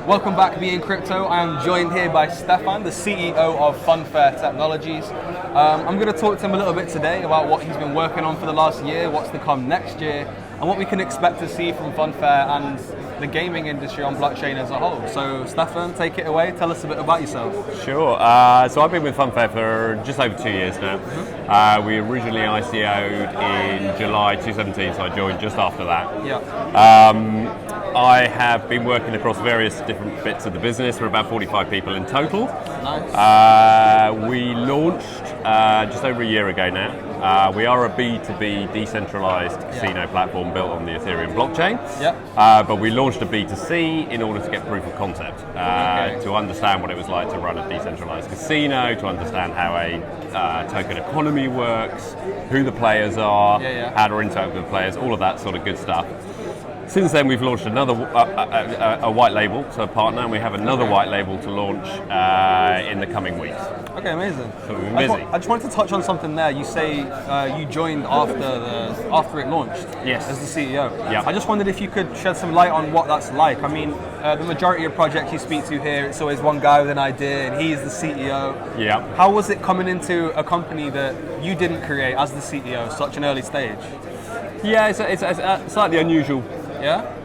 Welcome back, BeInCrypto. I am joined here by Stefan, the CEO of FunFair Technologies. I'm going to talk to him a little bit today about what he's been working on for the last year, what's to come next year, and what we can expect to see from FunFair and the gaming industry on blockchain as a whole. So Stefan, take it away, tell us a bit about yourself. Sure, so I've been with FunFair for just over 2 years now. We originally ICO'd in July 2017, so I joined just after that. Yeah. I have been working across various different bits of the business. We're about 45 people in total. Nice. We launched just over a year ago now. We are a B2B decentralized casino platform built on the Ethereum blockchain. But we launched a B2C in order to get proof of concept, to understand what it was like to run a decentralized casino, to understand how a token economy works, who the players are, how to interact with the players, all of that sort of good stuff. Since then, we've launched another a white label to a partner, and we have another white label to launch in the coming weeks. Okay, amazing. So we've been busy. I just wanted to touch on something there. You say you joined after it launched. Yes. As the CEO. Yeah. I just wondered if you could shed some light on what that's like. I mean, the majority of projects you speak to here, it's always one guy with an idea, and he's the CEO. Yeah. How was it coming into a company that you didn't create as the CEO, such an early stage? Yeah, it's a slightly unusual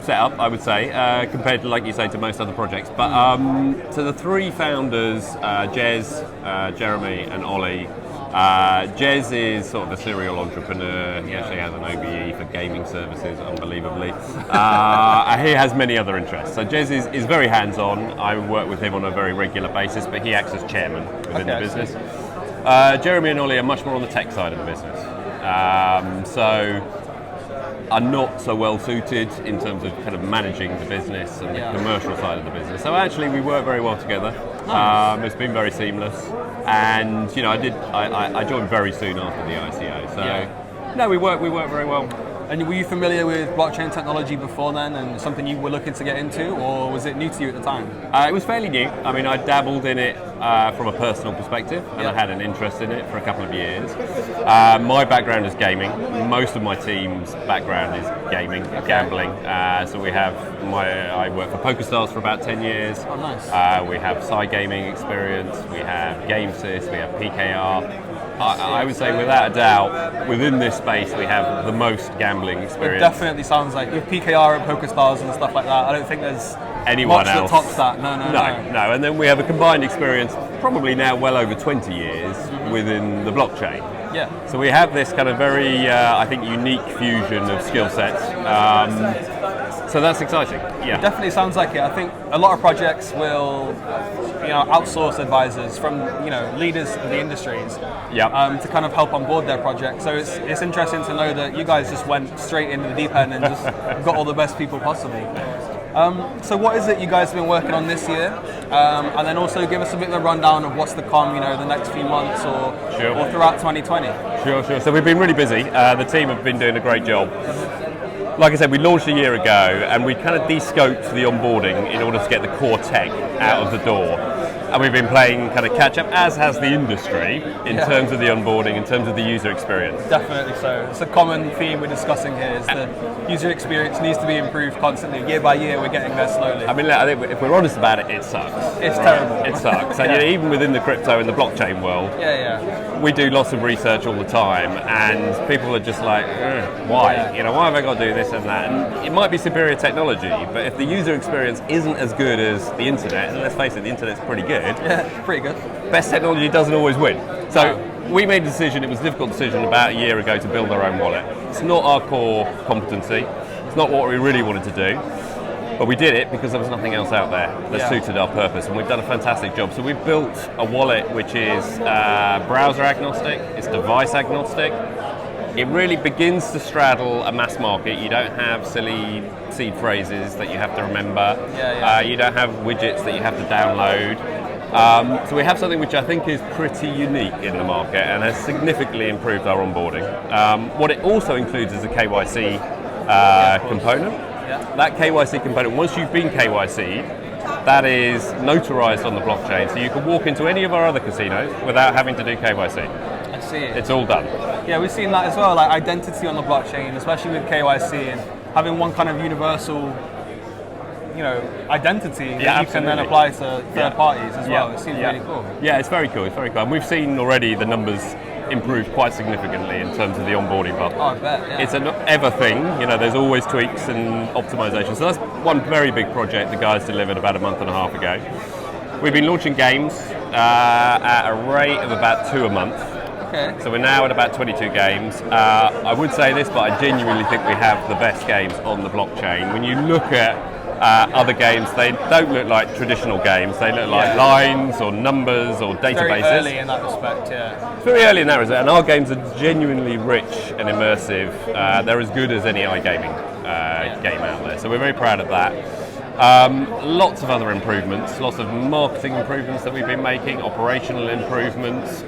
setup, I would say, compared to, like you say, to most other projects. But so the three founders, Jez, Jeremy, and Ollie. Jez is sort of a serial entrepreneur. He actually has an OBE for gaming services, unbelievably. He has many other interests. So Jez is very hands-on. I work with him on a very regular basis, but he acts as chairman within the business. Jeremy and Ollie are much more on the tech side of the business. So are not so well suited in terms of kind of managing the business and the commercial side of the business. So actually we work very well together. Nice. It's been very seamless, and you know I joined very soon after the ICO. So no, we work very well. And were you familiar with blockchain technology before then, and something you were looking to get into, or was it new to you at the time? It was fairly new. I mean, I dabbled in it from a personal perspective, and I had an interest in it for a couple of years. My background is gaming. Most of my team's background is gaming, gambling. So we have I work for PokerStars for about 10 years. Oh, nice. We have Psy gaming experience. We have GameSys. We have PKR. I would say, without a doubt, within this space, we have the most gambling experience. It definitely sounds like, with PKR and PokerStars and stuff like that, I don't think there's anyone much else that tops that. No. And then we have a combined experience, probably now well over 20 years, within the blockchain. Yeah. So we have this kind of very, I think, unique fusion of skill sets. So that's exciting. Yeah. It definitely sounds like it. I think a lot of projects will, outsource advisors from, leaders of the industries to kind of help onboard their project. So it's interesting to know that you guys just went straight into the deep end and just got all the best people possible. So what is it you guys have been working on this year? And then also give us a bit of a rundown of what's to come, the next few months or throughout 2020. Sure. So we've been really busy. The team have been doing a great job. Like I said, we launched a year ago, and we kind of de-scoped the onboarding in order to get the core tech out of the door. And we've been playing kind of catch up, as has the industry, in terms of the onboarding, in terms of the user experience. Definitely so. It's a common theme we're discussing here, is the user experience needs to be improved constantly. Year by year, we're getting there slowly. I mean, I think if we're honest about it, it sucks. It's terrible. It sucks. And even within the crypto and the blockchain world, we do lots of research all the time, and people are just like, why? Why have I got to do this and that? And it might be superior technology, but if the user experience isn't as good as the internet, and let's face it, the internet's pretty good. Yeah, pretty good. Best technology doesn't always win. So we made a decision, it was a difficult decision about a year ago to build our own wallet. It's not our core competency. It's not what we really wanted to do. But we did it because there was nothing else out there that suited our purpose, and we've done a fantastic job. So we've built a wallet which is browser agnostic, it's device agnostic. It really begins to straddle a mass market. You don't have silly seed phrases that you have to remember. You don't have widgets that you have to download. So we have something which I think is pretty unique in the market and has significantly improved our onboarding. What it also includes is a KYC component. That KYC component, once you've been KYC'd, that is notarized on the blockchain. So you can walk into any of our other casinos without having to do KYC. I see it. It's all done. Yeah, we've seen that as well, like identity on the blockchain, especially with KYC, and having one kind of universal identity that you absolutely. can then apply to third parties as well. It seems yeah. really cool. Yeah, it's very cool. It's very cool. And we've seen already the numbers improve quite significantly in terms of the onboarding path. Oh, I bet. Yeah. It's an ever thing. There's always tweaks and optimization. So that's one very big project the guys delivered about a month and a half ago. We've been launching games at a rate of about 2 a month. Okay. So we're now at about 22 games. I would say this, but I genuinely think we have the best games on the blockchain. When you look at other games, they don't look like traditional games. They look like lines or numbers or databases. Very early in that respect, yeah. It's very early in that respect, and our games are genuinely rich and immersive. They're as good as any iGaming game out there. So we're very proud of that. Lots of other improvements, lots of marketing improvements that we've been making, operational improvements.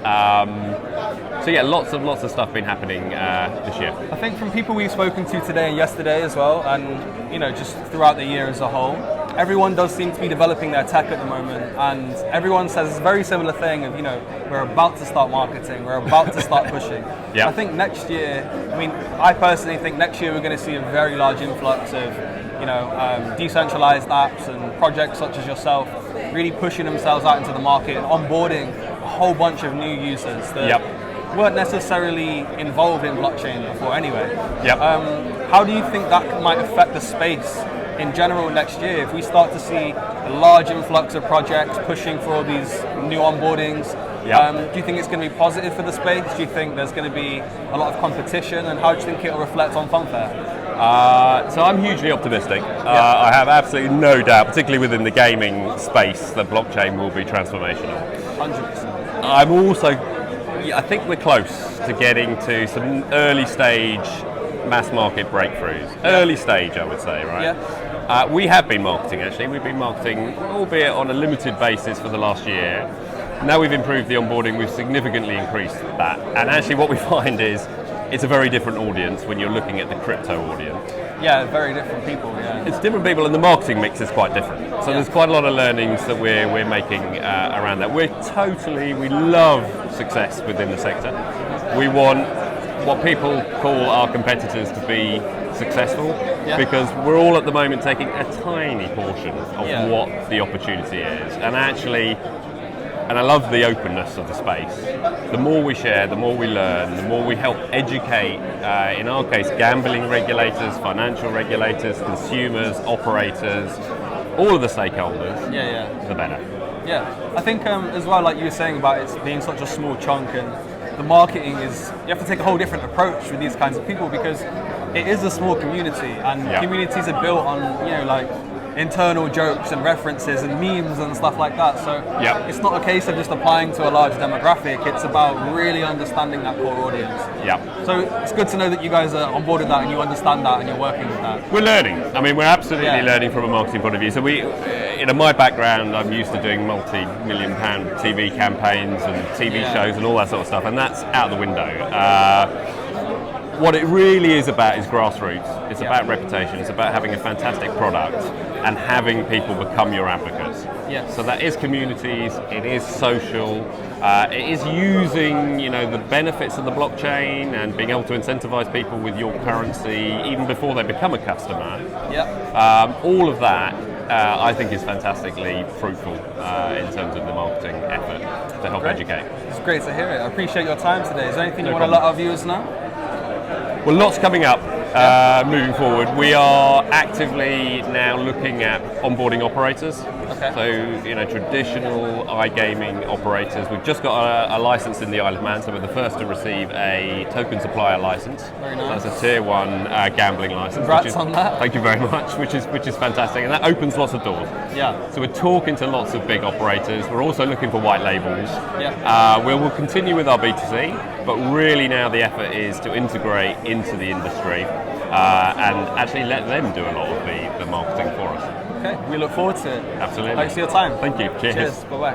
So yeah, lots of stuff been happening this year. I think from people we've spoken to today and yesterday as well, and just throughout the year as a whole, everyone does seem to be developing their tech at the moment, and everyone says a very similar thing of we're about to start marketing, we're about to start pushing. Yeah. I think next year, I personally think next year we're going to see a very large influx of decentralized apps and projects such as yourself really pushing themselves out into the market and onboarding a whole bunch of new users that weren't necessarily involved in blockchain before anyway. How do you think that might affect the space in general next year if we start to see a large influx of projects pushing for all these new onboardings? Do you think it's going to be positive for the space? Do you think there's going to be a lot of competition, and how do you think it will reflect on FunFair? So I'm hugely optimistic. I have absolutely no doubt, particularly within the gaming space, that blockchain will be transformational. 100%. I'm also, I think we're close to getting to some early stage mass market breakthroughs. Early stage, I would say, right? Yeah. We have been marketing, actually. We've been marketing, albeit on a limited basis, for the last year. Now we've improved the onboarding, we've significantly increased that. And actually what we find is it's a very different audience when you're looking at the crypto audience. Yeah, very different people, yeah. It's different people, and the marketing mix is quite different. So there's quite a lot of learnings that we're making around that. We love success within the sector. We want what people call our competitors to be successful, because we're all at the moment taking a tiny portion of what the opportunity is. And I love the openness of the space. The more we share, the more we learn, the more we help educate, in our case, gambling regulators, financial regulators, consumers, operators, all of the stakeholders, the better. Yeah, I think as well, like you were saying about it being such a small chunk, and the marketing is, you have to take a whole different approach with these kinds of people, because it is a small community, and communities are built on, like, internal jokes and references and memes and stuff like that. So it's not a case of just applying to a large demographic, it's about really understanding that core audience. So it's good to know that you guys are on board with that and you understand that and you're working with that. We're learning. I mean, we're absolutely learning from a marketing point of view. So my background, I'm used to doing multi-million pound TV campaigns and TV shows and all that sort of stuff, and that's out the window. What it really is about is grassroots. It's about reputation. It's about having a fantastic product and having people become your advocates. So that is communities, it is social, it is using the benefits of the blockchain and being able to incentivize people with your currency even before they become a customer. All of that I think is fantastically fruitful in terms of the marketing effort to help educate. It's great to hear it. I appreciate your time today. Is there anything you want to let our viewers know? Well, lots coming up moving forward. We are actively now looking at onboarding operators. So, traditional iGaming operators. We've just got a license in the Isle of Man, so we're the first to receive a token supplier license. Very nice. That's a tier 1 gambling license. Congrats on that. Thank you very much, which is fantastic, and that opens lots of doors. So we're talking to lots of big operators. We're also looking for white labels. We'll continue with our B2C, but really now the effort is to integrate into the industry and actually let them do a lot of the marketing for us. Okay, we look forward to it. Absolutely. Thanks for your time. Thank you. Cheers. Bye-bye.